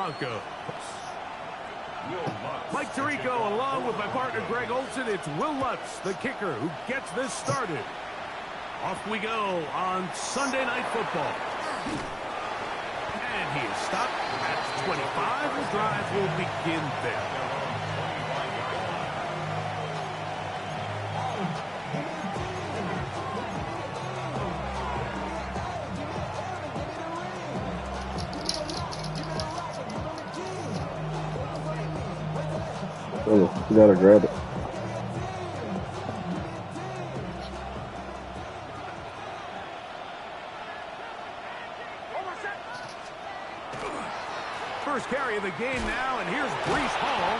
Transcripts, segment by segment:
Broncos. Mike Tirico along with my partner Greg Olson. It's Will Lutz, the kicker, who gets this started. Off we go on Sunday Night Football. And he is stopped at 25. The drive will begin there. Oh, you gotta grab it. First carry of the game now, and here's Breece Hall.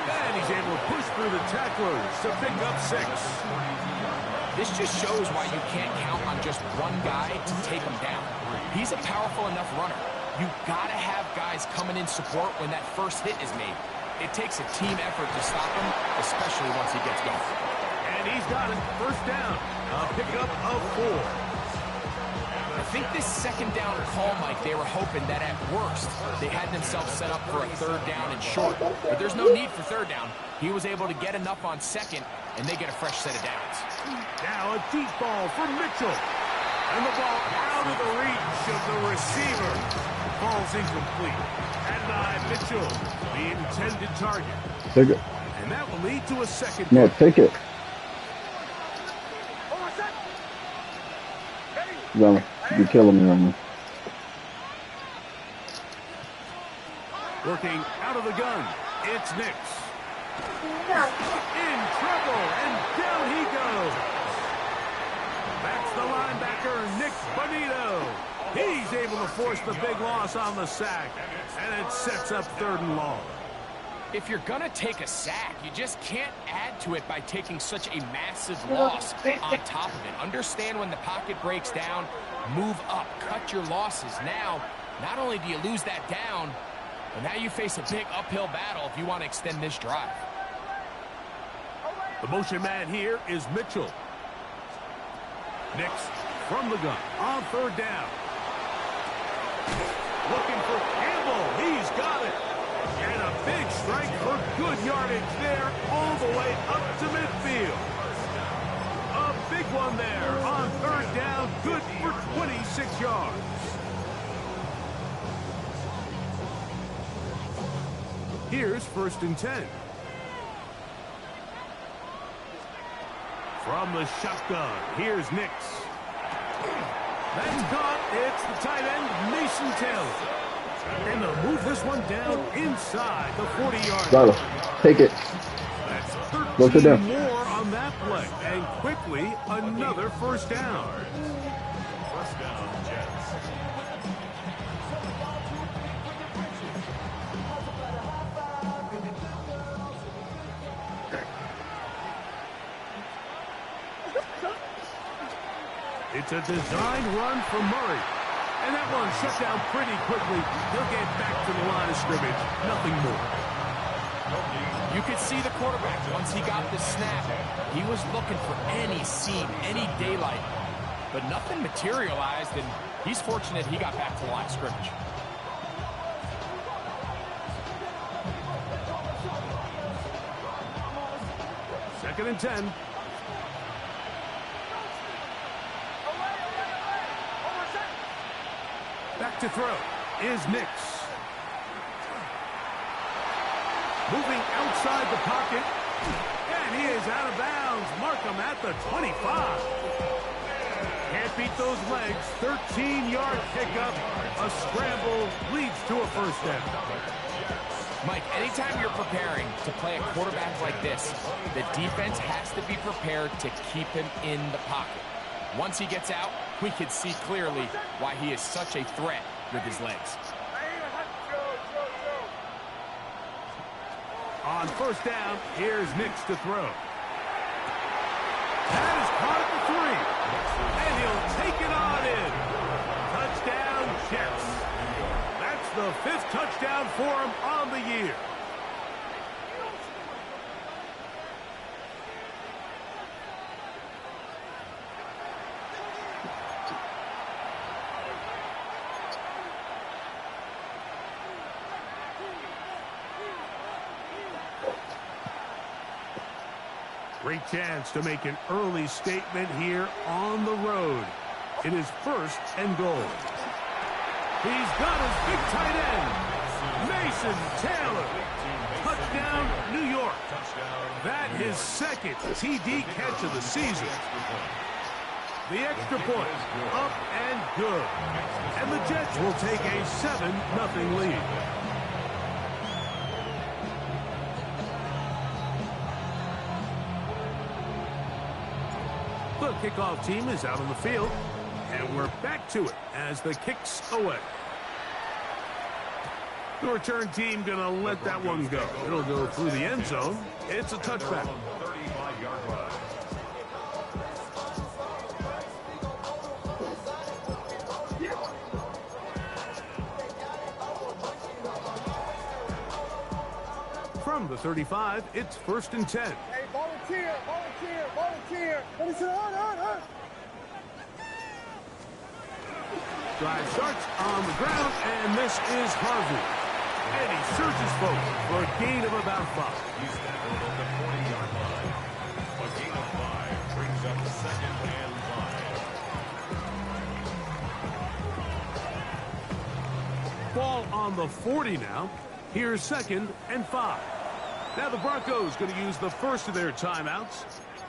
And he's able to push through the tacklers to pick up 6. This just shows why you can't count on just one guy to take him down. He's a powerful enough runner. You've got to have guys coming in support when that first hit is made. It takes a team effort to stop him, especially once he gets going. And he's got it. First down. A pickup of 4. I think this second down call, Mike, they were hoping that at worst they had themselves set up for a 3rd down and short. But there's no need for 3rd down. He was able to get enough on 2nd, and they get a fresh set of downs. Now a deep ball for Mitchell. And the ball out of the reach of the receiver. Ball's incomplete. And Mitchell, the intended target. Take it. And that will lead to a second. No, take it. No, you're killing me right now. Working out of the gun. It's Nix. In trouble, and down he goes. That's the linebacker, Nick Bonito. He's able to force the big loss on the sack, and it sets up 3rd and long. If you're going to take a sack, you just can't add to it by taking such a massive loss on top of it. Understand when the pocket breaks down, move up, cut your losses. Now, not only do you lose that down, but now you face a big uphill battle if you want to extend this drive. The motion man here is Mitchell. Nix from the gun on 3rd down. Looking for Campbell. He's got it. And a big strike for good yardage there all the way up to midfield. A big one there on 3rd down. Good for 26 yards. Here's 1st and 10. From the shotgun, here's Nix. That's caught. It's the tight end, Mason Taylor. And they'll move this one down inside the 40-yard line. Take it. That's 13 more on that play. And quickly, another 1st down. First down, Jets. It's a design run for Murray. And that one shut down pretty quickly. He'll get back to the line of scrimmage. Nothing more. You could see the quarterback once he got the snap. He was looking for any seam, any daylight. But nothing materialized, and he's fortunate he got back to the line of scrimmage. Second and 10. Back to throw is Nix. Moving outside the pocket. And he is out of bounds. Mark him at the 25. Can't beat those legs. 13-yard pickup. A scramble leads to a 1st down. Mike, anytime you're preparing to play a quarterback like this, the defense has to be prepared to keep him in the pocket. Once he gets out, we can see clearly why he is such a threat with his legs. On 1st down, here's Nix to throw. That is caught at the 3. And he'll take it on in. Touchdown, Jets. That's the 5th touchdown for him on the year. Great chance to make an early statement here on the road. It is 1st and goal. He's got his big tight end, Mason Taylor. Touchdown, New York. That his 2nd TD catch of the season. The extra point, up and good. And the Jets will take a 7-0 lead. The kickoff team is out on the field, and we're back to it as the kick's away. The return team going to let that one go. It'll go through the end zone. It's a touchback. From the 35, it's 1st and 10. Hey, volunteer. What is it? On. Drive starts on the ground, and this is Harvey. And he surges forward for a gain of about 5. He's tackled at the 40-yard line. A gain of 5 brings up 2nd and 5. Ball on the 40 now. Here's 2nd and 5. Now the Broncos going to use the first of their timeouts,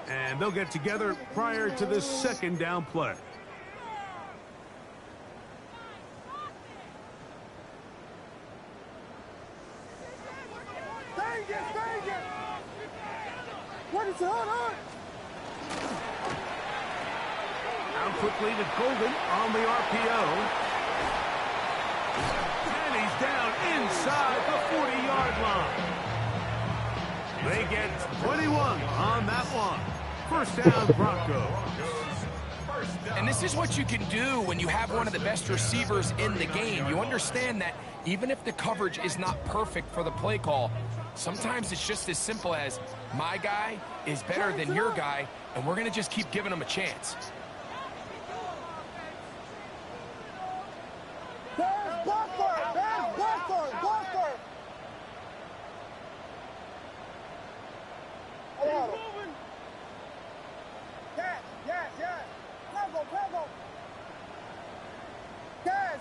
and they'll get together prior to this 2nd down play. What is it? On. Out quickly to Golden on the RPO. And he's down inside the 40-yard line. They get 21 on that one. 1st down, Broncos. And this is what you can do when you have one of the best receivers in the game. You understand that even if the coverage is not perfect for the play call, sometimes it's just as simple as my guy is better than your guy, and we're going to just keep giving him a chance. There's Buckler.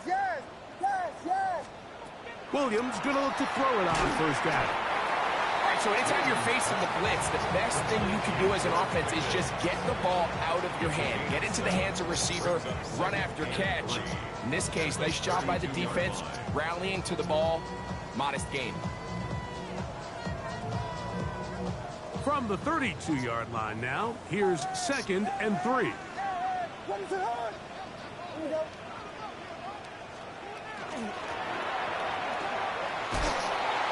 Yes. Williams going to look to throw it on 1st down. All right, so anytime you're facing the blitz, the best thing you can do as an offense is just get the ball out of your hand. Get into the hands of receiver, run after catch. In this case, nice job by the defense, rallying to the ball, modest gain. From the 32-yard line now, here's 2nd and 3. What is it? On. Here we go.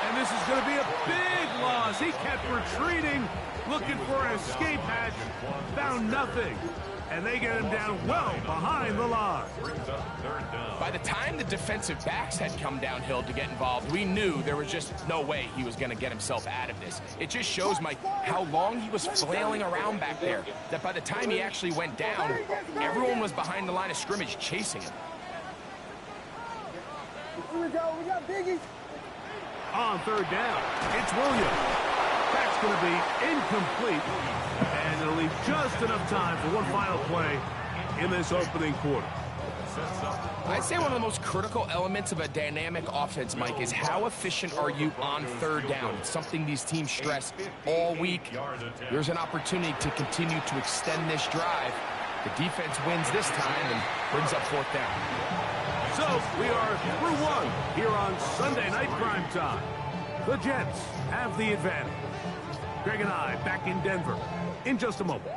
And this is going to be a big loss. He kept retreating, looking for an escape hatch, found nothing. And they get him down well behind the line. By the time the defensive backs had come downhill to get involved, we knew there was just no way he was going to get himself out of this. It just shows, Mike, how long he was flailing around back there, that by the time he actually went down, everyone was behind the line of scrimmage chasing him. Here we go. We got Biggie. On 3rd down, it's Williams. That's going to be incomplete, and it'll leave just enough time for one final play in this opening quarter. I'd say one of the most critical elements of a dynamic offense, Mike, is how efficient are you on 3rd down. It's something these teams stress all week. There's an opportunity to continue to extend this drive. The defense wins this time and brings up 4th down. So we are through one here on Sunday Night Prime Time. The Jets have the advantage. Greg and I back in Denver in just a moment.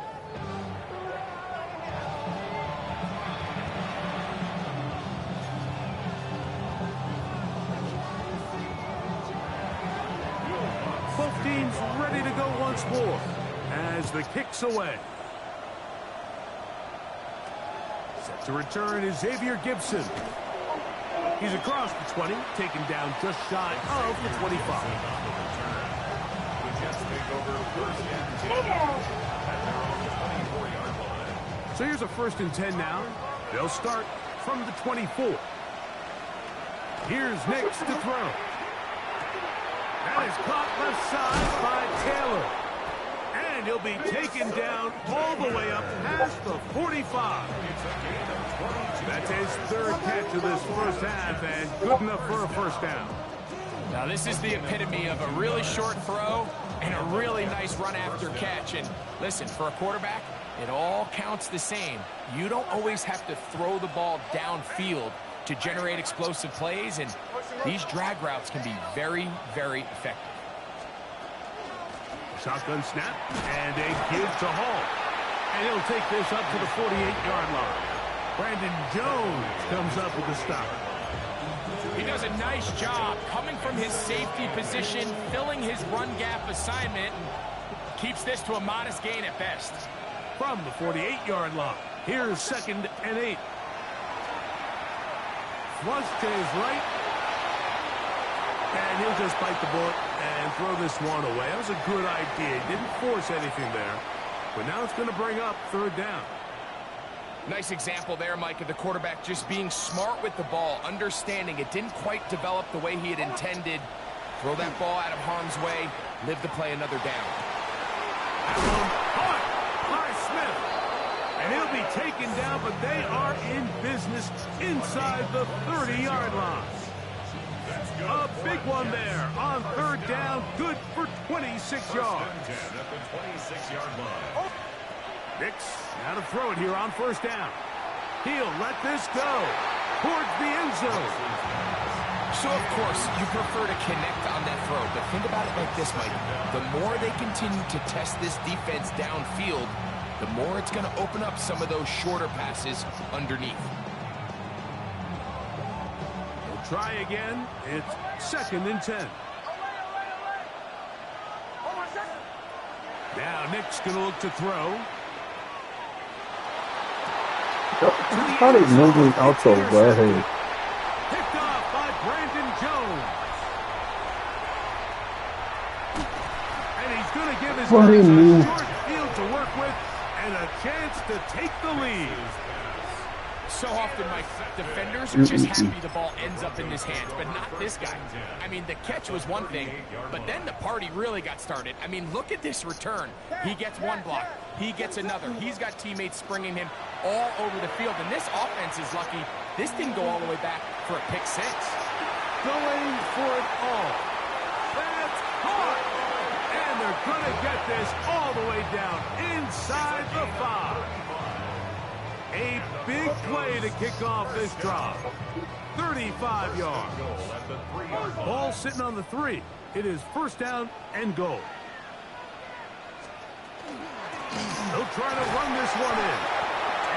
Both teams ready to go once more as the kick's away. Set to return is Xavier Gibson. He's across the 20, taken down just shy of the 25. So here's a 1st and 10 now. They'll start from the 24. Here's Nix to throw. That is caught left side by Taylor. And And he'll be taken down all the way up past the 45. That's his third catch of this first half, and good enough for a first down. Now, this is the epitome of a really short throw and a really nice run after catch. And listen, for a quarterback, it all counts the same. You don't always have to throw the ball downfield to generate explosive plays, and these drag routes can be very, very effective. Shotgun snap, and a give to Hall. And he'll take this up to the 48-yard line. Brandon Jones comes up with the stop. He does a nice job coming from his safety position, filling his run gap assignment, and keeps this to a modest gain at best. From the 48-yard line, here's 2nd and 8. Flush to his right. And he'll just bite the bullet and throw this one away. That was a good idea. He didn't force anything there. But now it's going to bring up 3rd down. Nice example there, Mike, of the quarterback just being smart with the ball, understanding it didn't quite develop the way he had intended. Throw that ball out of harm's way, live to play another down. Caught by Smith. And he'll be taken down, but they are in business inside the 30-yard line. A big one there on 3rd down, good for 26 yards. Nix now to throw it here on 1st down. He'll let this go towards the end zone. So, of course, you prefer to connect on that throw, but think about it like this, Mike. The more they continue to test this defense downfield, the more it's going to open up some of those shorter passes underneath. We'll try again. It's 2nd and 10. Now Nick's going to look to throw. How are they moving out so bad? Picked off by Brandon Jones. And he's going to give his What do you guys mean? a short field to work with and a chance to take the lead. So often, Mike, defenders are just happy the ball ends up in his hands, but not this guy. I mean, the catch was one thing, but then the party really got started. I mean, look at this return. He gets one block. He gets another. He's got teammates springing him all over the field, and this offense is lucky. This didn't go all the way back for a pick 6. Going for it all. That's caught. And they're going to get this all the way down inside the 5. A big play to kick off this drive. 35 yards. Ball sitting on the 3. It is 1st down and goal. They'll try to run this one in.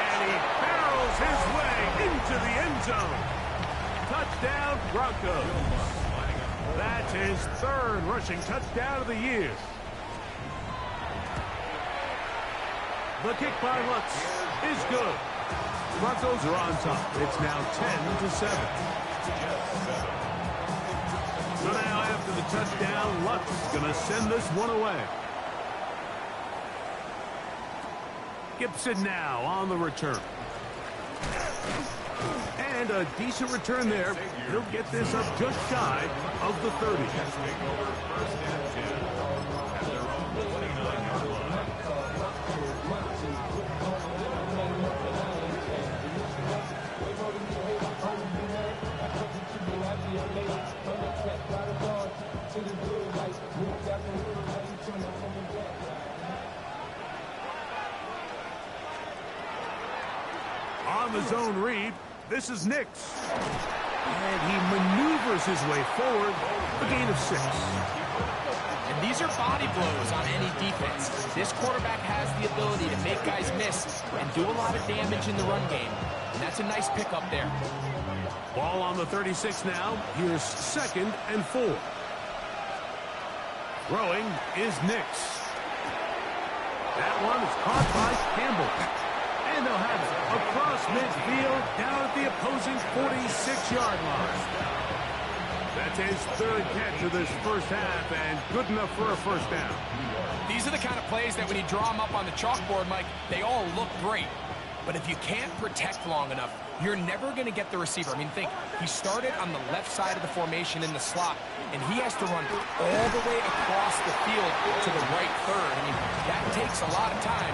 And he barrels his way into the end zone. Touchdown, Broncos. That's his 3rd rushing touchdown of the year. The kick by Lutz is good. Broncos are on top. It's now 10-7. So now after the touchdown, Lutz is going to send this one away. Gibson now on the return. And a decent return there. He'll get this up just shy of the 30. On the zone read, this is Nix. And he maneuvers his way forward, a gain of 6. And these are body blows on any defense. This quarterback has the ability to make guys miss and do a lot of damage in the run game. And that's a nice pickup there. Ball on the 36 now. Here's 2nd and 4. Throwing is Nix. That one is caught by Campbell. And they'll have it across midfield down at the opposing 46-yard line. That's his 3rd catch of this first half and good enough for a 1st down. These are the kind of plays that when you draw them up on the chalkboard, Mike, they all look great. But if you can't protect long enough, you're never going to get the receiver. I mean, think, he started on the left side of the formation in the slot, and he has to run all the way across the field to the right third. I mean, that takes a lot of time.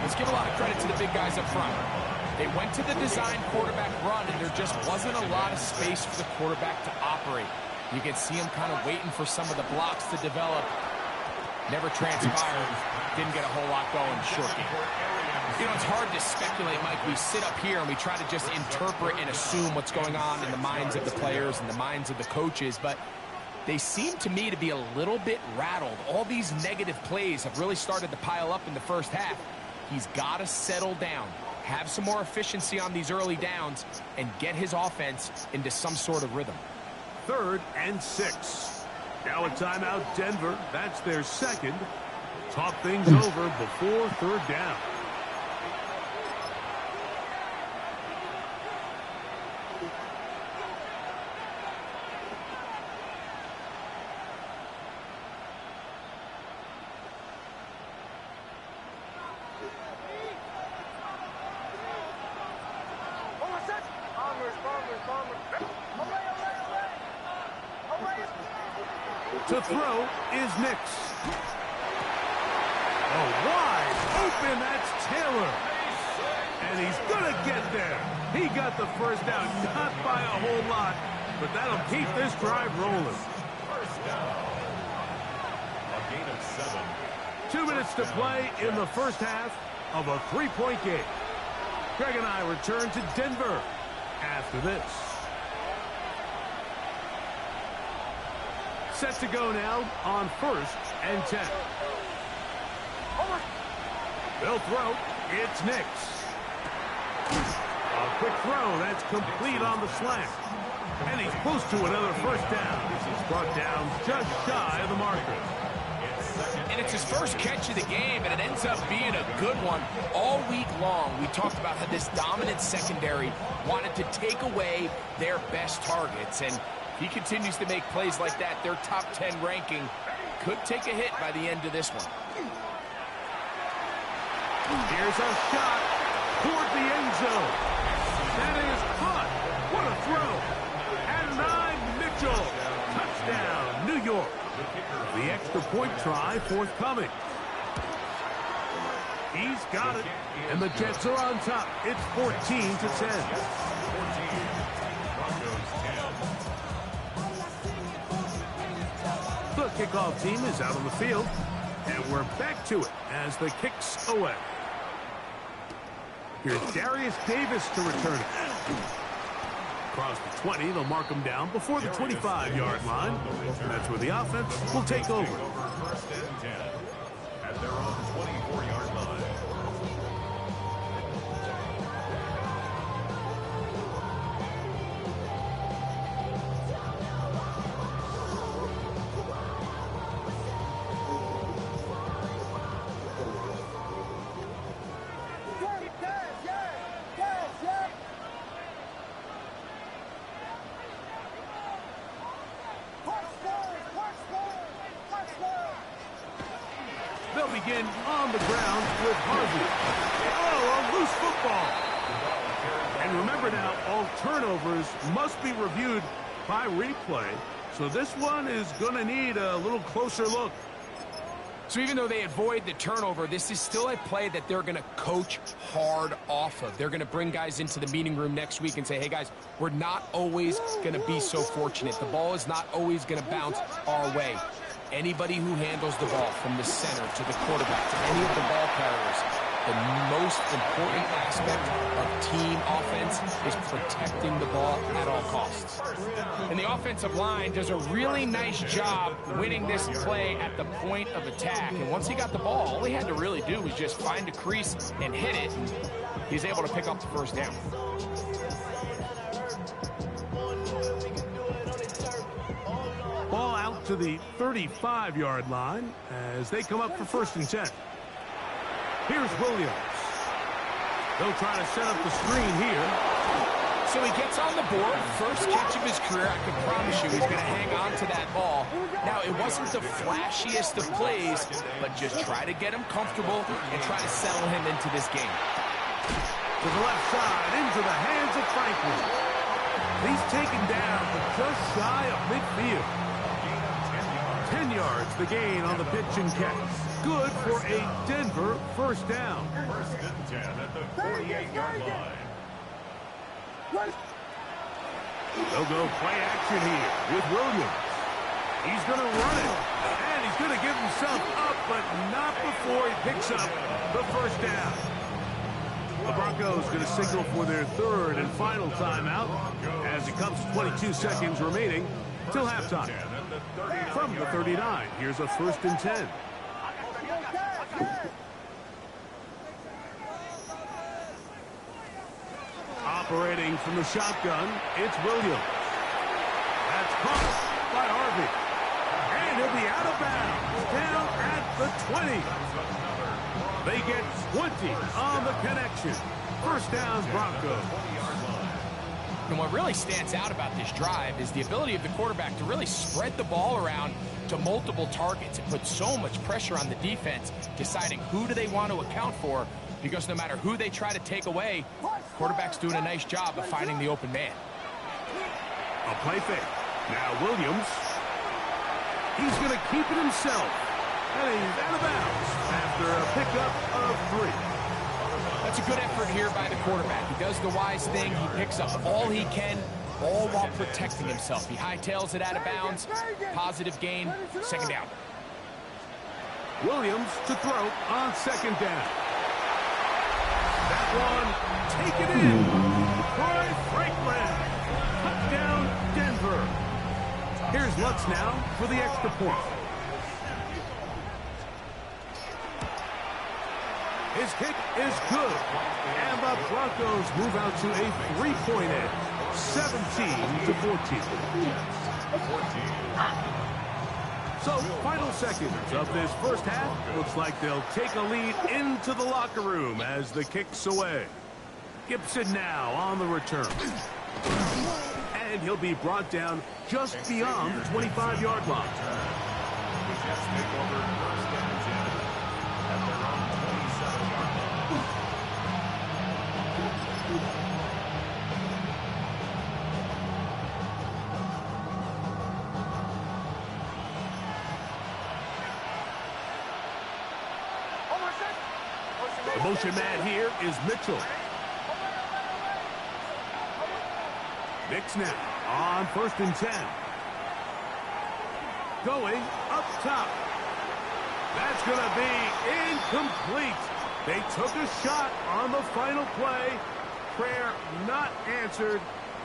Let's give a lot of credit to the big guys up front. They went to the design quarterback run, and there just wasn't a lot of space for the quarterback to operate. You can see him kind of waiting for some of the blocks to develop. Never transpired. Didn't get a whole lot going. Short game. You know, it's hard to speculate, Mike. We sit up here and we try to just interpret and assume what's going on in the minds of the players and the minds of the coaches, but they seem to me to be a little bit rattled. All these negative plays have really started to pile up in the first half. He's got to settle down, have some more efficiency on these early downs, and get his offense into some sort of rhythm. 3rd and 6. Now a timeout, Denver. That's their second. Talk things over before 3rd down. To throw is Nix. Oh, wide open, that's Taylor. And he's going to get there. He got the first down, not by a whole lot, but that'll keep this drive rolling. First down. A gain of 7. 2 minutes to play in the first half of a 3-point game. Greg and I return to Denver after this. Set to go now on 1st and 10. They'll throw. It's Nix. A quick throw. That's complete on the slant. And he's close to another first down. He's brought down just shy of the marker. And it's his first catch of the game, and it ends up being a good one. All week long, we talked about how this dominant secondary wanted to take away their best targets, and he continues to make plays like that. Their top 10 ranking could take a hit by the end of this one. Here's a shot toward the end zone. That is caught. What a throw. And 9, Mitchell. Touchdown, New York. The extra point try forthcoming. He's got it. And the Jets are on top. It's 14-10. The kickoff team is out on the field, and we're back to it as the kick's away. Here's Darius Davis to return it. Across the 20, they'll mark him down before the 25-yard line. That's where the offense will take over. 1st and 10 at their own 24-yard line. They'll begin on the ground with Harvey. Oh, a loose football. And remember now, all turnovers must be reviewed by replay. So this one is going to need a little closer look. So even though they avoid the turnover, this is still a play that they're going to coach hard off of. They're going to bring guys into the meeting room next week and say, hey, guys, we're not always going to be so fortunate. The ball is not always going to bounce our way. Anybody who handles the ball from the center to the quarterback to any of the ball carriers, the most important aspect of team offense is protecting the ball at all costs. And the offensive line does a really nice job winning this play at the point of attack. And once he got the ball, all he had to really do was just find a crease and hit it. And he's able to pick up the first down. Ball out to the 35-yard line as they come up for 1st and 10. Here's Williams. They'll try to set up the screen here. So he gets on the board, first catch of his career. I can promise you he's going to hang on to that ball. Now, it wasn't the flashiest of plays, but just try to get him comfortable and try to settle him into this game. To the left side, into the hands of Franklin. He's taken down, but just shy of midfield. 10 yards the gain on the pitch and catch. Good for a Denver first down. First and 10 at the 48-yard line. They'll go play action here with Williams. He's going to run it, and he's going to give himself up, but not before he picks up the first down. The Broncos going to signal for their third and final timeout as it comes to 22 seconds remaining till halftime. From the 39, here's a first and 10. Operating from the shotgun, it's Williams. That's caught by Harvey. And he'll be out of bounds, down at the 20. They get 20 on the connection. First down, Broncos. And what really stands out about this drive is the ability of the quarterback to really spread the ball around to multiple targets. It puts so much pressure on the defense, deciding who do they want to account for, because no matter who they try to take away, quarterback's doing a nice job of finding the open man. A play fake. Now Williams. He's going to keep it himself. And he's out of bounds after a pickup of 3. That's a good effort here by the quarterback. He does the wise thing. He picks up all he can, all while protecting himself. He hightails it out of bounds. Positive gain. Second down. Williams to throw on second down. That one taken in. Troy Franklin. Touchdown, Denver. Here's Lutz now for the extra point. His kick is good. And the Broncos move out to a 3-point edge. 17-14. So, final seconds of this first half. Looks like they'll take a lead into the locker room as the kick's away. Gibson now on the return. And he'll be brought down just beyond the 25-yard line. The Jets take over first and 10 at their own 27-yard line. The motion man here is Mitchell. Nix now on first and 10. Going up top. That's going to be incomplete. They took a shot on the final play. Prayer not answered.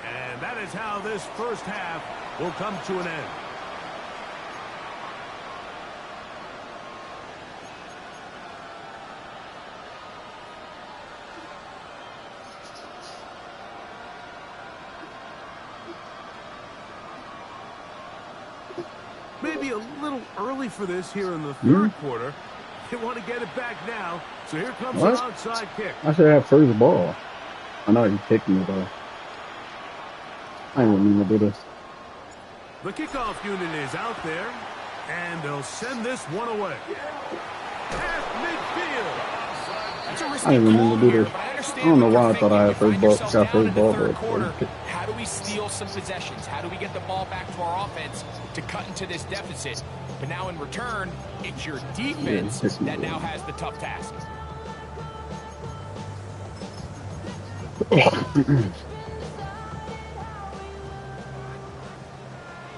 And that is how this first half will come to an end. Maybe a little early for this here in the third quarter. They want to get it back now. So here comes an onside kick. I should have first ball. I know you kicked me, though. I didn't mean to do this. The kickoff unit is out there, and they'll send this one away. At midfield. That's a risky I didn't mean call to do here, this. but I understand I don't know what why you're I thought I had thinking. first You ball. find Got yourself down first in ball, the third but quarter. How do we steal some possessions? How do we get the ball back to our offense to cut into this deficit? But now in return, it's your defense that now has the tough task.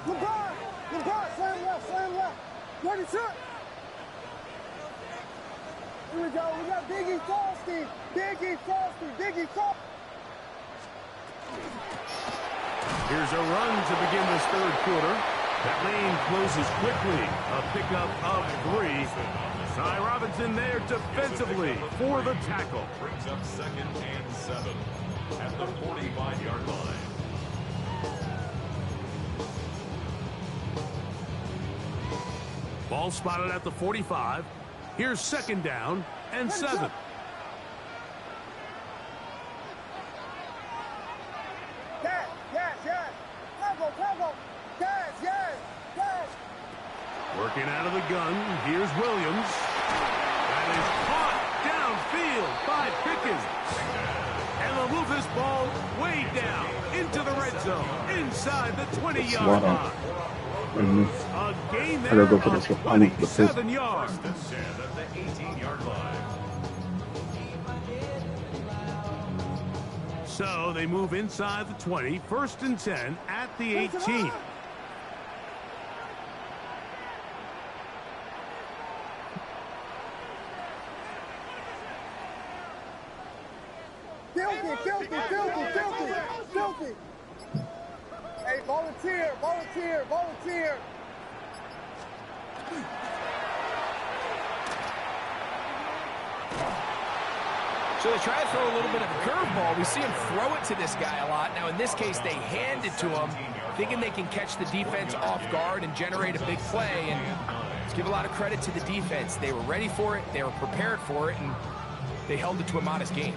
LeBron, slam left. Ready, set. Here we go. We got Biggie Frosty. Biggie Frosty. Here's a run to begin this third quarter. That lane closes quickly. A pickup of 3. Ty Robinson there defensively for the tackle. Brings up second and 7 at the 45-yard line. Ball spotted at the 45. Here's second down and 7. Working out of the gun, here's Williams. That is caught downfield by Pickens. They'll move this ball way down into the red zone, inside the 20-yard Water. line. Mhm. A gain I gotta there go for of this one. I need the 27 yards. First and 10 at the 18-yard line. So they move inside the 20, first and 10 at the 18. Filthy. Hey, volunteer. So they try to throw a little bit of a curveball. We see him throw it to this guy a lot. Now, in this case, they hand it to him, thinking they can catch the defense off guard and generate a big play. And let's give a lot of credit to the defense. They were ready for it, they were prepared for it, and they held it to a modest gain.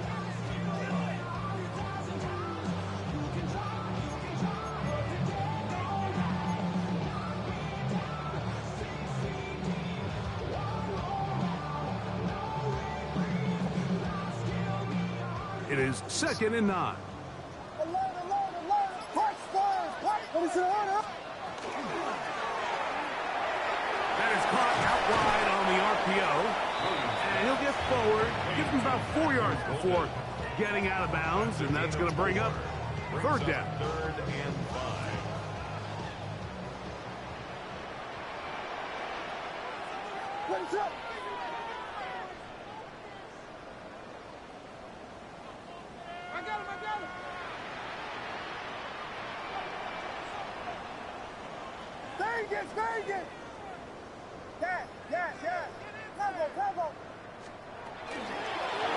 It is 2nd and 9. Alert. Park stars. What is it on? That is caught out wide on the RPO. And he'll get forward, give him about 4 yards before getting out of bounds, and that's going to bring up 3rd down. 3rd and 5. What's up? I got him. Vegas. Yeah. Tempo.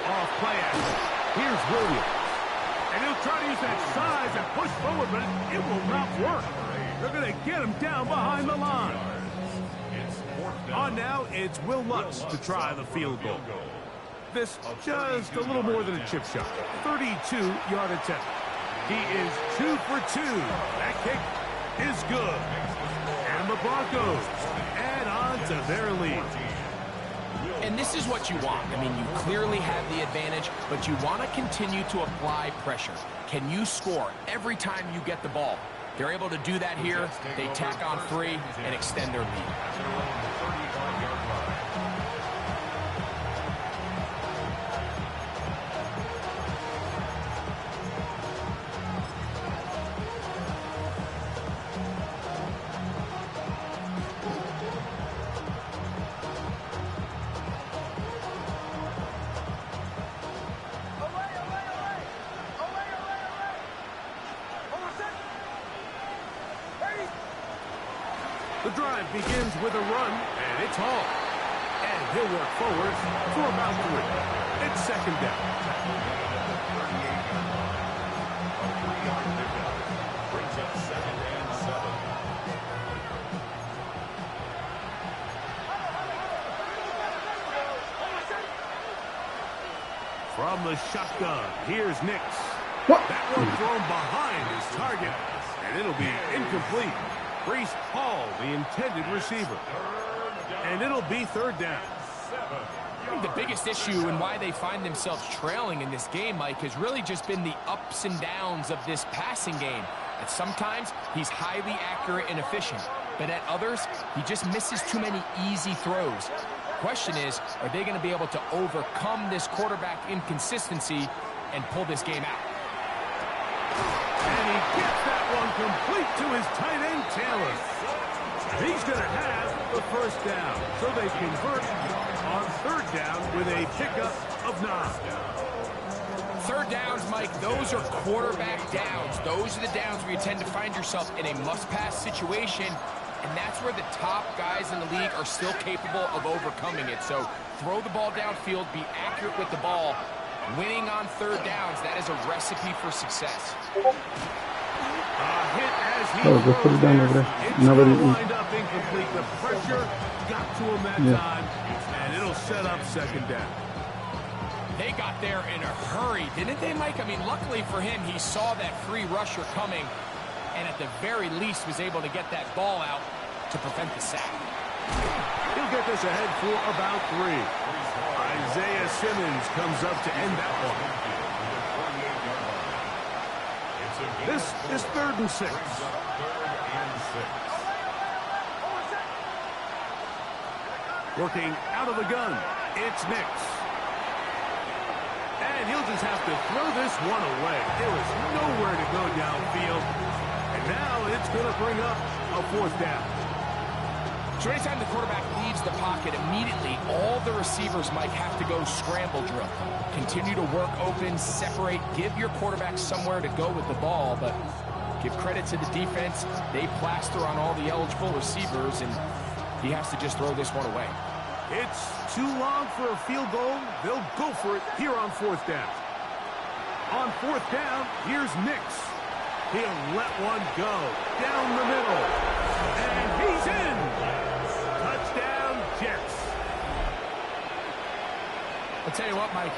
Off play action. Here's Williams. And he'll try to use that size and push forward, but it will not work. They're going to get him down behind the line. On now, it's Will Lutz to try the field goal. This just a little more than a chip shot. 32-yard attempt. He is 2 for 2. That kick is good. And the Broncos add on to their lead. And this is what you want. I mean, you clearly have the advantage, but you want to continue to apply pressure. Can you score every time you get the ball? They're able to do that here. They tack on 3 and extend their lead. The drive begins with a run, and it's Hall. And he'll work forward for about 3. It's 2nd down. Brings up 2nd and 7. From the shotgun, here's Nix. What? That one thrown behind his target, and it'll be incomplete. Breece Hall, the intended receiver. And it'll be 3rd down. The biggest issue and why they find themselves trailing in this game, Mike, has really just been the ups and downs of this passing game. And sometimes he's highly accurate and efficient, but at others, he just misses too many easy throws. Question is, are they going to be able to overcome this quarterback inconsistency and pull this game out? And he gets that one complete to his tight end, Taylor. He's going to have the 1st down. So they convert on 3rd down with a pickup of 9. 3rd downs, Mike, those are quarterback downs. Those are the downs where you tend to find yourself in a must-pass situation, and that's where the top guys in the league are still capable of overcoming it. So throw the ball downfield, be accurate with the ball. Winning on 3rd downs, that is a recipe for success. Hit as he Just put it down over there. It's Nobody. lined up incomplete. The pressure got to him that time, and it'll set up 2nd down. They got there in a hurry, didn't they, Mike? I mean, luckily for him, he saw that free rusher coming, and at the very least was able to get that ball out to prevent the sack. He'll get this ahead for about 3. Isaiah Simmons comes up to end that one. This is 3rd and 6. Working out of the gun, it's Nix. And he'll just have to throw this one away. There is nowhere to go downfield. And now it's going to bring up a 4th down. So anytime the quarterback leaves the pocket, immediately all the receivers might have to go scramble drill. Continue to work open, separate, give your quarterback somewhere to go with the ball, but give credit to the defense. They plaster on all the eligible receivers, and he has to just throw this one away. It's too long for a field goal. They'll go for it here on 4th down. On 4th down, here's Nix. He'll let one go down the middle. And he's in. Touchdown, Jets. I'll tell you what, Mike.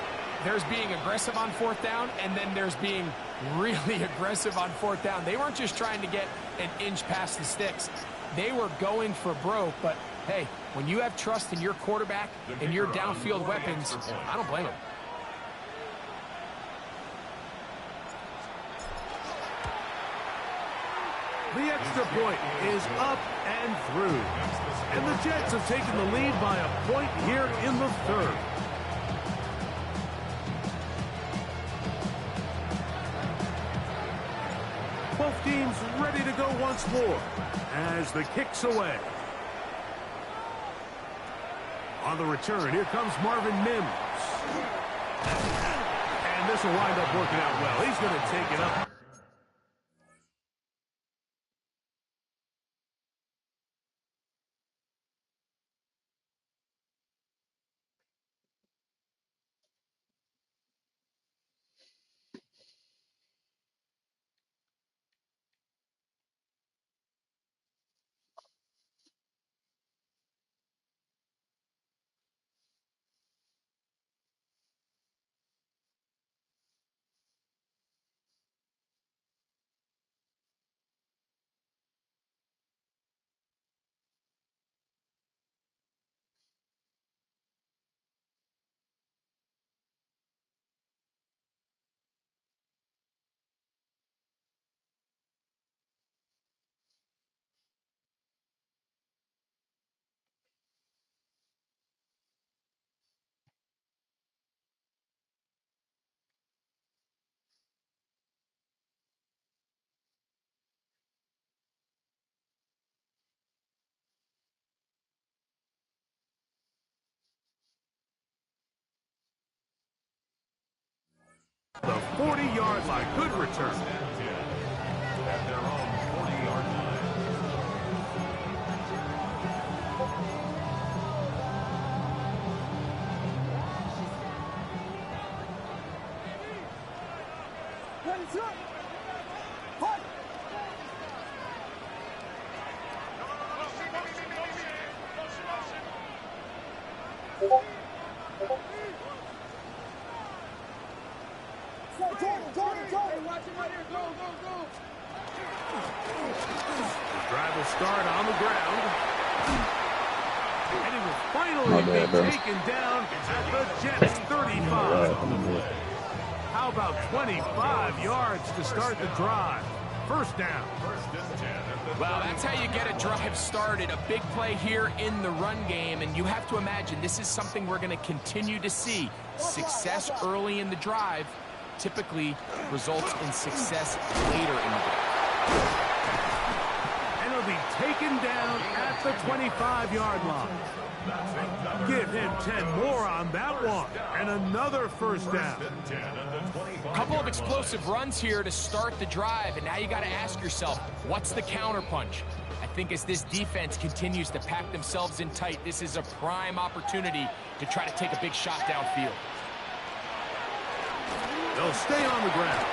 There's being aggressive on 4th down, and then there's being really aggressive on 4th down. They weren't just trying to get an inch past the sticks. They were going for broke, but hey, when you have trust in your quarterback and your downfield weapons, I don't blame them. The extra point is up and through. And the Jets have taken the lead by a point here in the 3rd. Both teams ready to go once more as the kick's away. On the return, here comes Marvin Mims. And this will wind up working out well. He's going to take it up. The 40-yard line. Good return. At their own 40-yard line. Ready, set, fight. Jordan. Watch him right here. Go. The drive will start on the ground. And he will finally be taken down at the Jets 35. How about 25 yards to start the drive? First down. Well, that's how you get a drive started. A big play here in the run game, and you have to imagine this is something we're going to continue to see. Success early in the drive typically results in success later in the game. And he'll be taken down at the 25-yard line. Give him 10 more on that one. And another first down. A couple of explosive runs here to start the drive, and now you got to ask yourself, what's the counterpunch? I think as this defense continues to pack themselves in tight, this is a prime opportunity to try to take a big shot downfield. They'll stay on the ground.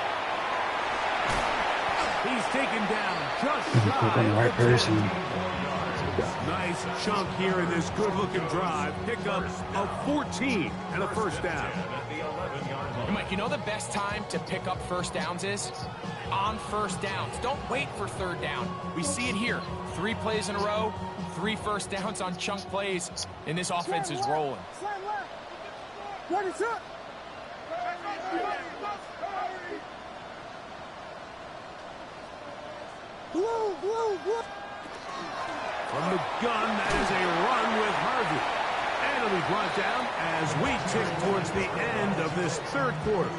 He's taken down just shy of the person. Nice chunk here in this good-looking drive. Pickup of 14 and a first down. Hey, Mike, you know the best time to pick up first downs is? On first downs. Don't wait for third down. We see it here. 3 plays in a row, 3 first downs on chunk plays, and this offense is rolling. Ready, set. Blue, blue, blue. From the gun, that is a run with Harvey. And it'll be brought down as we tick towards the end of this third quarter.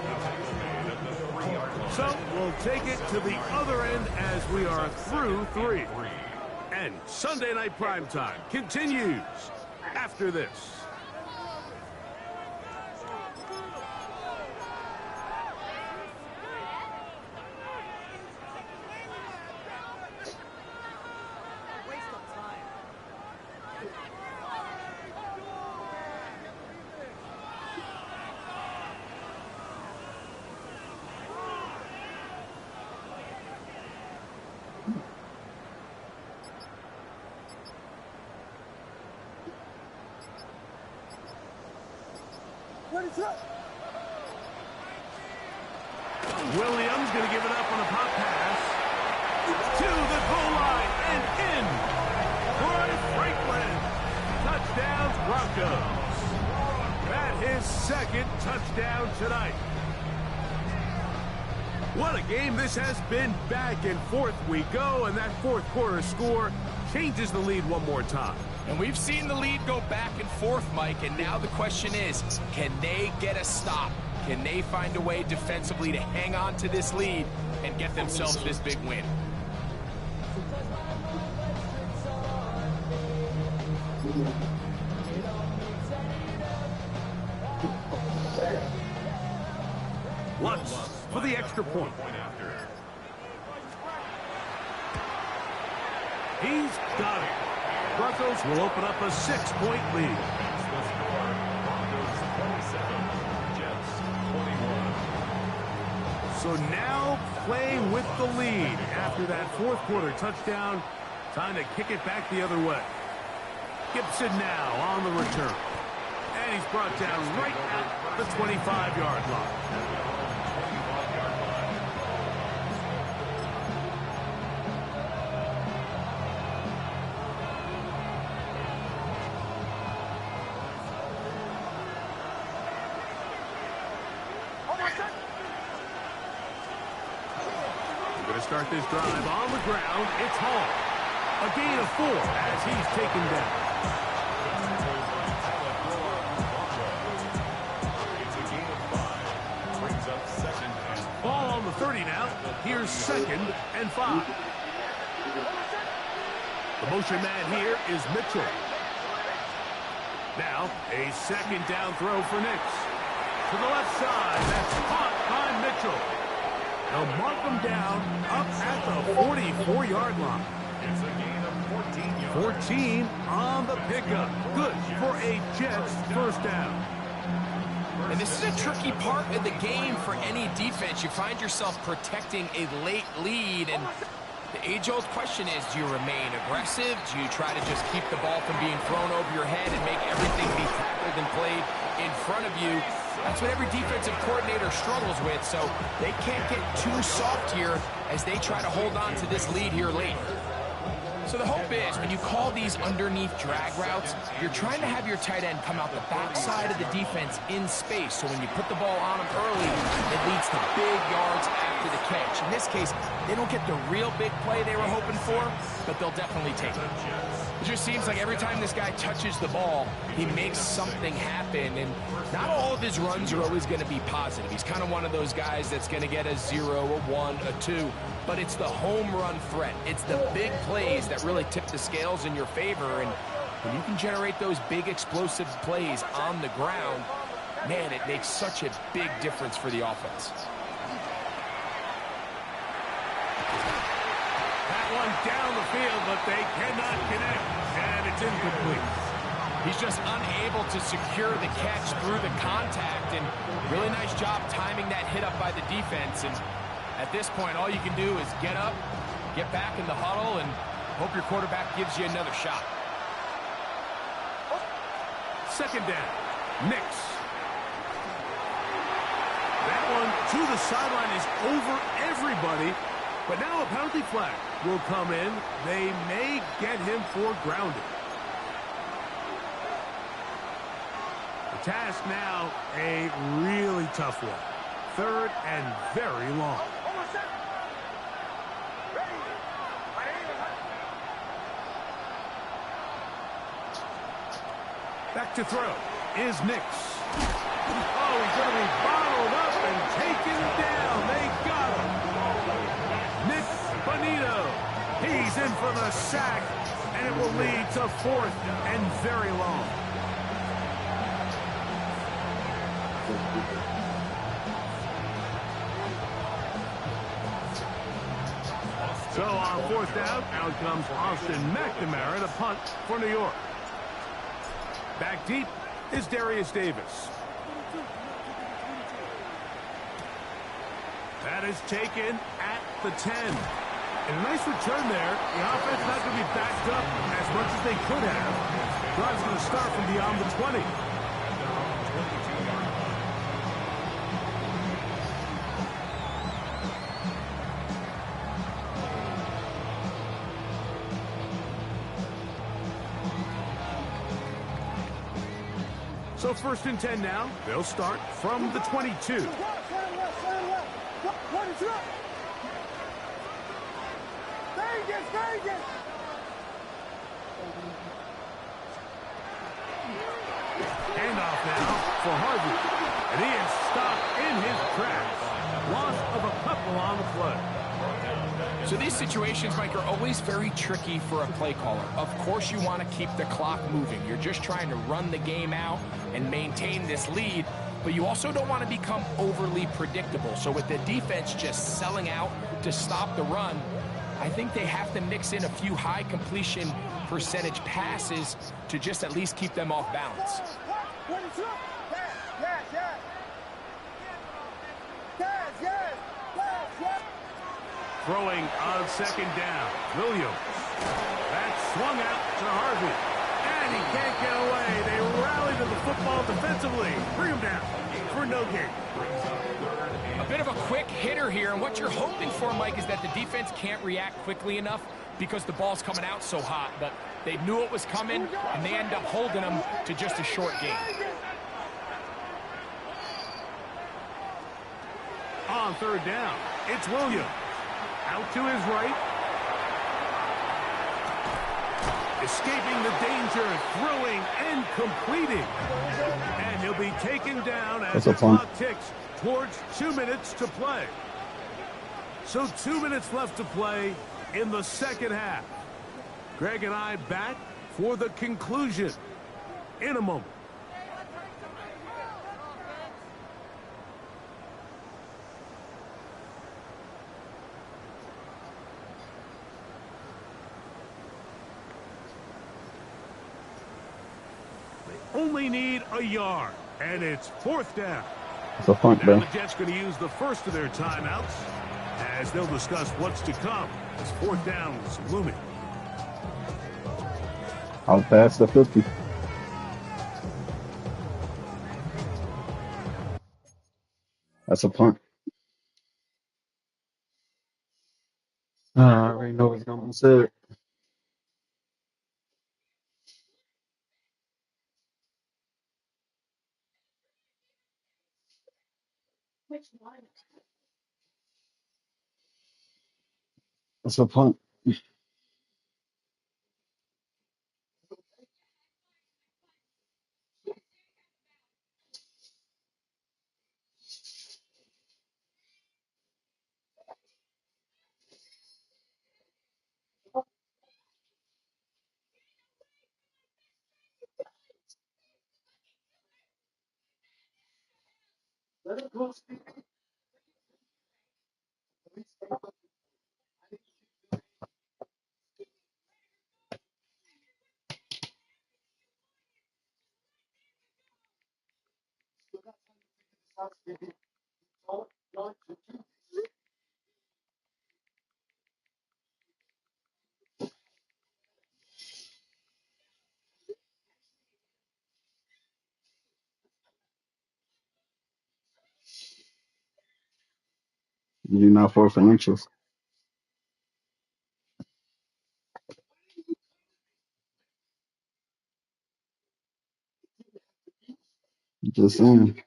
So we'll take it to the other end as we are through 3. And Sunday Night Primetime continues after this. What is up? Williams going to give it up on a pop pass to the goal line and in. Troy Franklin. Touchdowns Broncos. That his second touchdown tonight. What a game this has been. Back and forth we go, and that fourth quarter score changes the lead one more time. And we've seen the lead go back and forth, Mike, and now the question is, can they get a stop? Can they find a way defensively to hang on to this lead and get themselves this big win? Lutz for the extra point. He's got it. Broncos will open up a 6-point lead. So now playing with the lead after that fourth quarter touchdown. Time to kick it back the other way. Gibson now on the return. And he's brought down right at the 25-yard line. Start this drive on the ground. It's Hall. A gain of 4 as he's taken down. It's a gain of 5. Brings up 2nd and Ball on the 30 now. Here's 2nd and 5. The motion man here is Mitchell. Now a 2nd down throw for Nix. To the left side. That's caught by Mitchell. They'll mark them down up at the 44-yard line. it's a gain of 14 yards. 14 on the pickup. Good for a Jets first down. And this is a tricky part of the game for any defense. You find yourself protecting a late lead, and the age-old question is, do you remain aggressive? Do you try to just keep the ball from being thrown over your head and make everything be tackled and played in front of you? That's what every defensive coordinator struggles with, so they can't get too soft here as they try to hold on to this lead here late. So the hope is, when you call these underneath drag routes, you're trying to have your tight end come out the backside of the defense in space, so when you put the ball on them early, it leads to big yards after the catch. In this case, they don't get the real big play they were hoping for, but they'll definitely take it. It just seems like every time this guy touches the ball, he makes something happen, and not all of his runs are always going to be positive. He's kind of one of those guys that's going to get a 0, a 1, a 2, but it's the home run threat. It's the big plays that really tip the scales in your favor, and when you can generate those big explosive plays on the ground, man, it makes such a big difference for the offense. One down the field, but they cannot connect, and it's incomplete. He's just unable to secure the catch through the contact, and really nice job timing that hit up by the defense. And at this point, all you can do is get up, get back in the huddle, and hope your quarterback gives you another shot. 2nd down. Nix. That one to the sideline is over everybody. But now a penalty flag will come in. They may get him for grounding. The task now, a really tough one. 3rd and very long. Back to throw is Nix. Oh, he's going to be bottled up and taken down. They got him. Nick Bonito. He's in for the sack, and it will lead to 4th and very long. So on 4th down, out comes Austin McNamara to punt for New York. Back deep is Darius Davis. That is taken at the 10. And a nice return there. The offense not going to be backed up as much as they could have. Drive's going to start from beyond the 20. So 1st and 10 now. They'll start from the 22. Handoff now for Harvey. And he is stopped in his tracks. Loss of a couple on the play. So these situations, Mike, are always very tricky for a play caller. Of course you want to keep the clock moving. You're just trying to run the game out and maintain this lead, but you also don't want to become overly predictable. So with the defense just selling out to stop the run, I think they have to mix in a few high completion percentage passes to just at least keep them off balance. Throwing on 2nd down. Williams. That swung out to Harvey. And he can't get away. They rally to the football defensively. Bring him down for no gain. A bit of a quick hitter here, and what you're hoping for, Mike, is that the defense can't react quickly enough because the ball's coming out so hot. But they knew it was coming, and they end up holding them to just a short gain. On 3rd down, it's Williams. Out to his right. Escaping the danger, throwing and completing. And he'll be taken down as the clock ticks towards 2 minutes to play. So 2 minutes left to play in the 2nd half. Greg and I back for the conclusion in a moment. Only need a yard, and it's 4th down. It's a punt, Now bro. the Jets going to use the first of their timeouts as they'll discuss what's to come as 4th down is looming. I'll pass the 50. That's a punt. I already know what's going to be said. That's a punt. You're not 4th and inches. Just saying.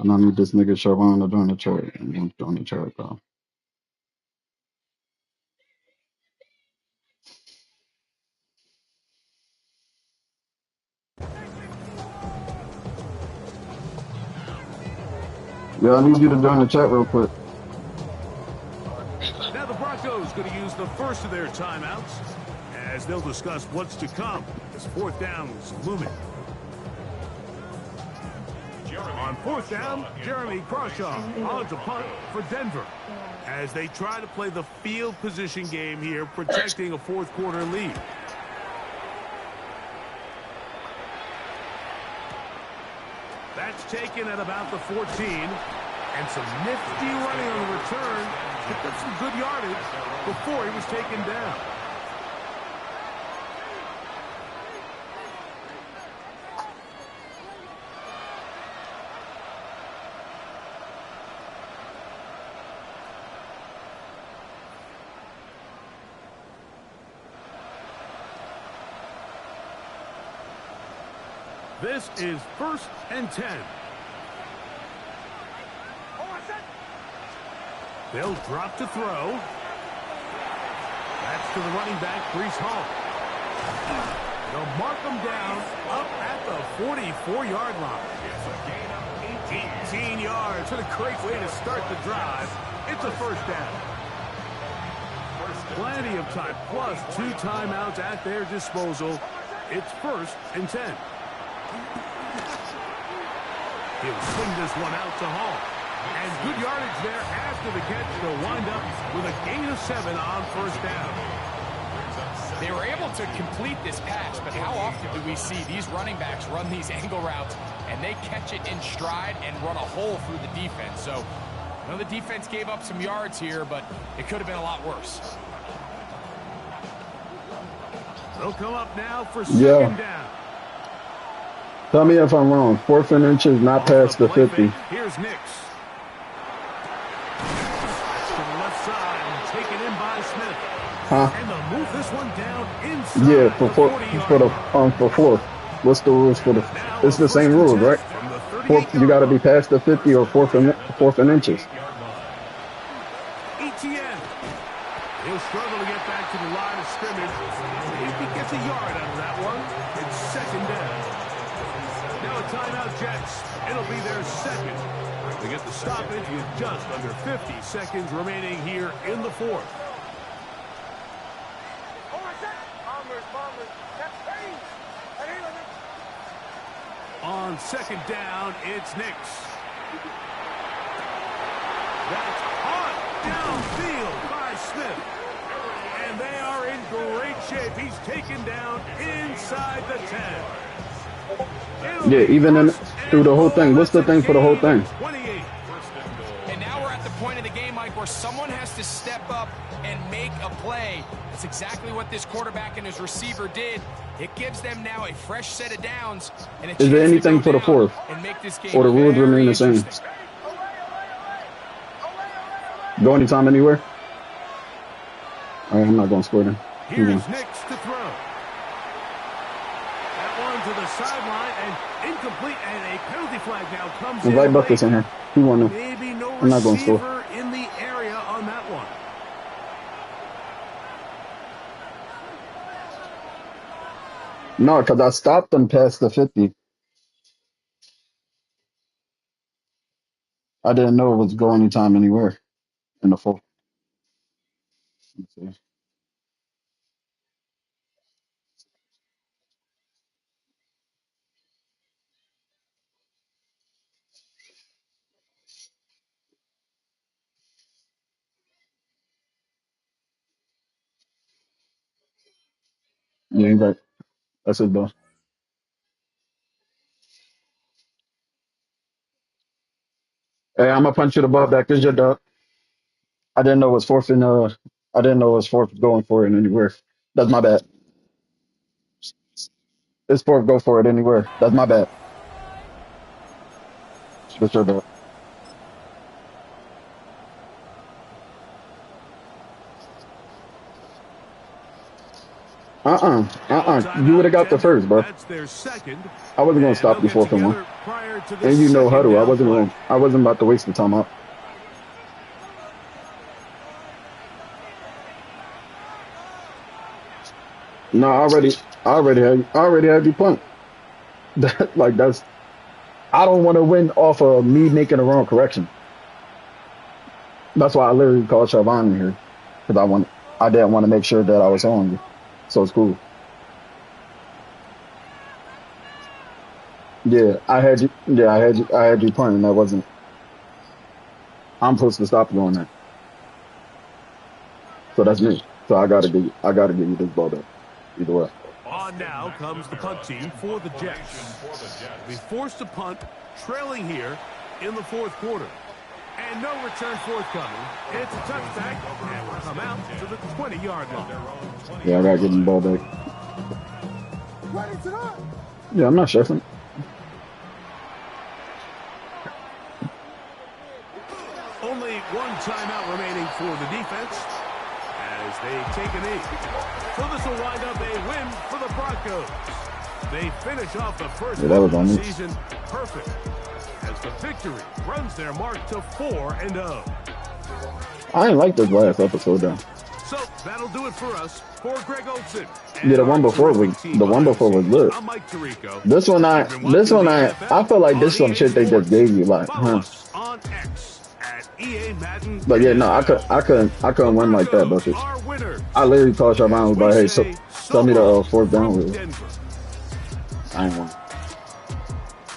I don't need this nigga Shervon to doing the chart. I'm doing the chart, though. Yeah, I need you to join the chat real quick. Now the Broncos going to use the first of their timeouts as they'll discuss what's to come as fourth down is looming. On fourth down, Jeremy Crawshaw on to punt for Denver as they try to play the field position game here, protecting a fourth quarter lead. That's taken at about the 14. And some nifty running on the return. Picked up some good yardage before he was taken down. This is 1st and 10. They'll drop to throw. That's to the running back, Breece Hall. They'll mark him down up at the 44-yard line. 18 yards. What a great way to start the drive. It's a first down. Plenty of time, plus 2 timeouts at their disposal. It's 1st and 10. He'll swing this one out to Hall. And good yardage there after the catch. They'll wind up with a gain of 7 on first down. They were able to complete this pass, but how often do we see these running backs run these angle routes and they catch it in stride and run a hole through the defense? So, I know the defense gave up some yards here, but it could have been a lot worse. They'll come up now for second down. Tell me if I'm wrong. 4th and inches, not past the 50. Here's Nix. To the left side and taken in by Smith. Huh? And they'll move this one down inside. Yeah, for 4th. What's the rules for the? It's the same rules, right? You got to be past the 50 or 4th and inches. ETN. He'll struggle to get back to the line of scrimmage. If he gets a yard out of that one, it's second down. Now a timeout, Jets. It'll be their second. They get the stoppage with just under 50 seconds remaining here in the fourth. On second down, it's Nix. That's caught downfield by Smith. And they are in great shape. He's taken down inside the 10. Yeah, even through the whole thing. What's the thing for the whole thing? 28. And now we're at the point of the game, Mike, where someone has to step up and make a play. That's exactly what this quarterback and his receiver did. It gives them now a fresh set of downs. And a Is there anything for the 4th? And make this game or the rules remain the same? Go anytime, anywhere? All right, I'm not going to score then. Here's Nix to throw. That one to the sideline and incomplete, and a penalty flag now comes in. Invite Buckets in here. He won them. Maybe no I'm not going to score. receiver in the area on that one. No, because I stopped them past the 50. I didn't know it was go anytime, anywhere in the 4th. Let's see. Yeah, you're right. That's it, though. Hey, I'm gonna punch you the ball back. This is your dog. I didn't know it was 4th and I didn't know it was 4th going for it anywhere. That's my bad. It's 4th, go for it anywhere. That's my bad. That's your bad. You would have got the first, bro. That's their second. I wasn't gonna stop you 4th and 1. And you know huddle. I wasn't about to waste the time out. No, I already had you punt. I I don't want to win off of me making a wrong correction. That's why I literally called Shavon in here because I didn't want to make sure that I was on you. So it's cool. Yeah, I had you. Yeah, I had you punting. That wasn't. I'm supposed to stop you on that. So that's me. So I gotta give you this ball back. Either way. On now comes the punt team for the Jets. Be forced to punt, trailing here in the fourth quarter. And no return forthcoming. It's a touchback, and will come out to the 20-yard line. Yeah, I gotta give him the ball back. Ready to run. Yeah, I'm not shuffling. Only one timeout remaining for the defense as they take a knee. So this will wind up a win for the Broncos. They finish off the first Yeah, that was half on of me. the season perfect as the victory runs their mark to 4-0. I ain't like this last episode though. So that'll do it for us. For Greg Olson. Yeah, the one before was good. I'm Mike Tirico. This one I feel like this some shit they just gave you like, Follow huh? us on X at EA Madden. But yeah, no, I couldn't win like that, but Our winners. I literally called Shavon was like, hey, so tell me the fourth down from rule. Denver. I ain't want.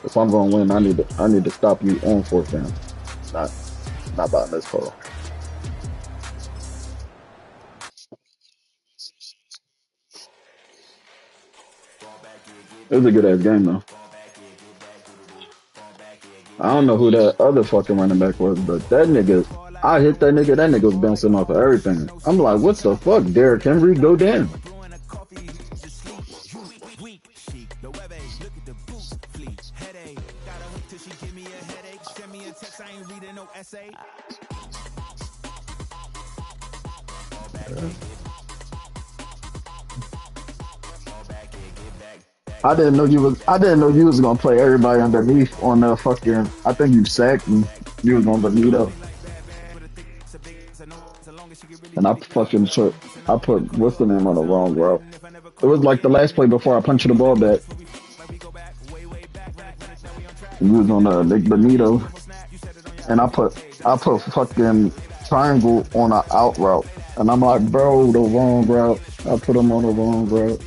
If I'm gonna win, I need to stop you on fourth down. Not by this call. It was a good ass game though. I don't know who that other fucking running back was, but that nigga, I hit that nigga was bouncing off of everything. I'm like, what the fuck? Derrick Henry, go down. I didn't know you was gonna play everybody underneath on the fucking. I think you sacked me. You was gonna beat up, and I put what's the name on the wrong route. It was like the last play before I punched the ball back. You was on the Nick Benito, and I put fucking triangle on an out route, and I'm like, bro, the wrong route. I put him on the wrong route.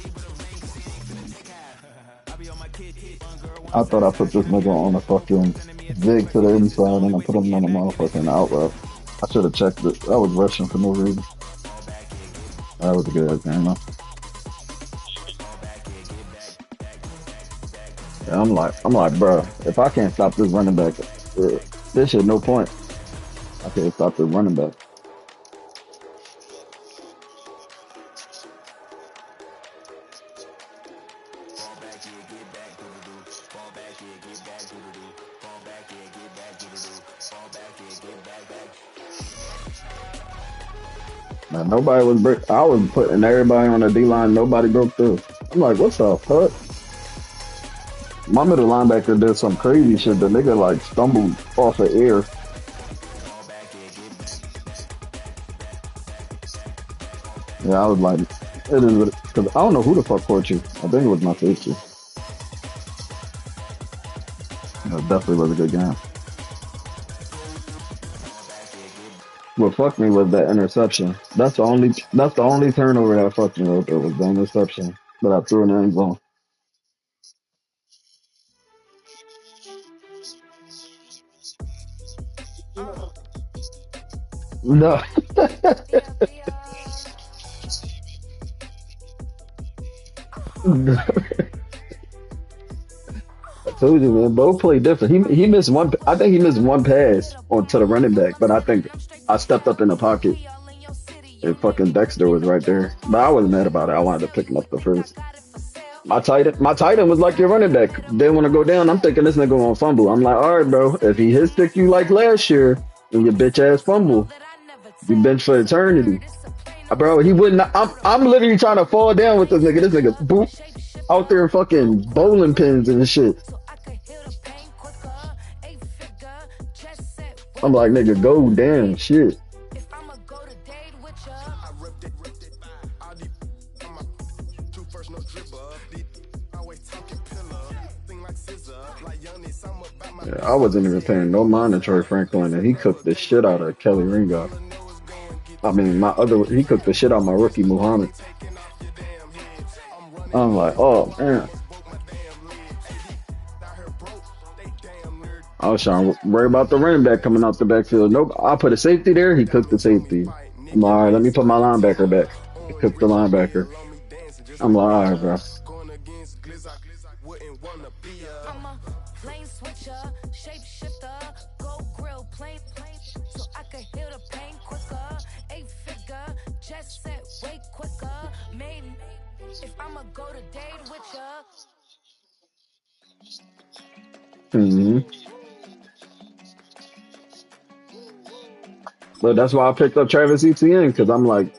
I thought I put this nigga on a fucking zig to the inside and I put him on a motherfucking out route. I should have checked it. I was rushing for no reason. That was a good ass game though. Yeah, I'm like, bro, if I can't stop this running back, this shit no point. I can't stop this running back. Man, nobody was I was putting everybody on the D line. Nobody broke through. I'm like, what's the fuck? My middle linebacker did some crazy shit. The nigga like stumbled off of air. Yeah, I was like, it is because I don't know who the fuck caught you. I think it was my safety. That definitely was a good game. What fucked me was that interception. That's the only turnover that fucked me over was the interception that I threw in the end zone. No. I told you, man. Bo played different. He missed one. I think he missed one pass onto the running back, but I think I stepped up in the pocket and fucking Dexter was right there. But I wasn't mad about it. I wanted to pick him up the first. My tight end was like your running back. Didn't want to go down. I'm thinking this nigga gonna fumble. I'm like, all right, bro. If he hit stick you like last year and your bitch ass fumble, you bench for eternity. Bro, he wouldn't. I'm literally trying to fall down with this nigga. This nigga boop out there fucking bowling pins and shit. I'm like, nigga, go down, shit. Yeah, I wasn't even paying no mind to Troy Franklin, and he cooked the shit out of Kelly Ringo. I mean, he cooked the shit out of my rookie Muhammad. I'm like, oh man. I was trying to worry about the running back coming out the backfield. Nope, I put a safety there. He cooked the safety. I'm like, all right, let me put my linebacker back. He cooked the linebacker. I'm like, all right, bro. I'm a plane switcher, shapeshifter, go grill, plane, so I can heal the pain quicker. 8-figure, just set way quicker. Maybe if I'ma go to date with ya. But that's why I picked up Travis Etienne, because I'm like,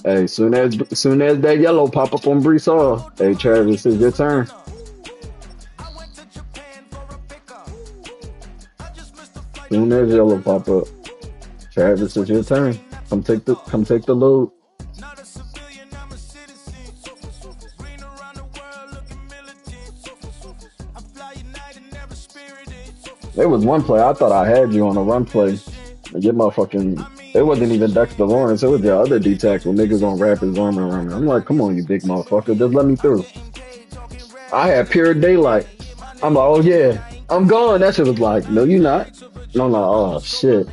hey, soon as that yellow pop up on Brees Hall, hey Travis, it's your turn. Soon as yellow pop up, Travis, it's your turn. Come take the load. There was one play I thought I had you on a run play. And your motherfucking, it wasn't even Dexter Lawrence. It was the other D tackle. Niggas gonna wrap his arm around me. I'm like, come on, you big motherfucker, just let me through. I had pure daylight. I'm like, oh yeah, I'm gone. That shit was like, no, you not. And I'm like, oh shit.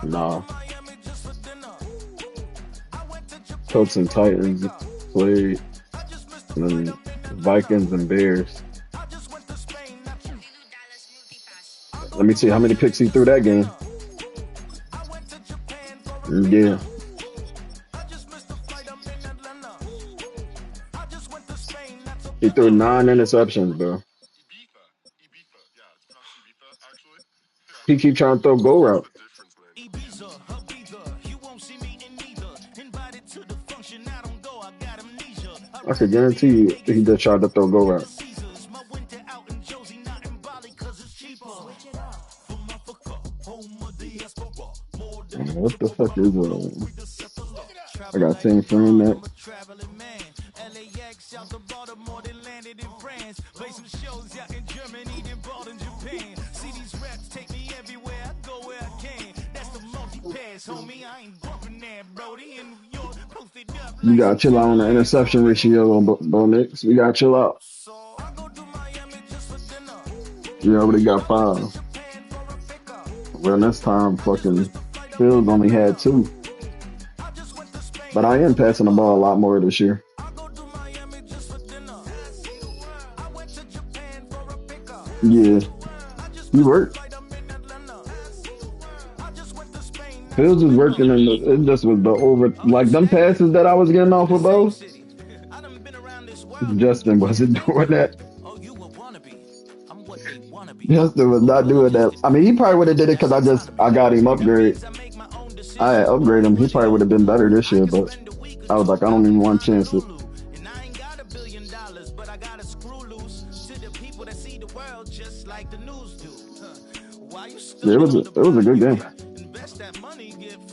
Nah. Colts and Titans played, and then Vikings and Bears. Let me see how many picks he threw that game. Yeah. He threw 9 interceptions, bro. He keep trying to throw go route. I could guarantee you he just tried to throw go route. What the fuck is I got Tim from that. You gotta chill out on the interception ratio on Bo Nix. We gotta chill out. You already got 5. Well, this time, fucking Fields only had 2. But I am passing the ball a lot more this year. Yeah. You work. Fields was working, and it just was the over, like them passes that I was getting off of Bo. Justin wasn't doing that. Justin was not doing that. I mean, he probably would have did it because I got him upgrade. I had upgraded him. He probably would have been better this year, but I was like, I don't even want to chance it. Yeah, it was a good game.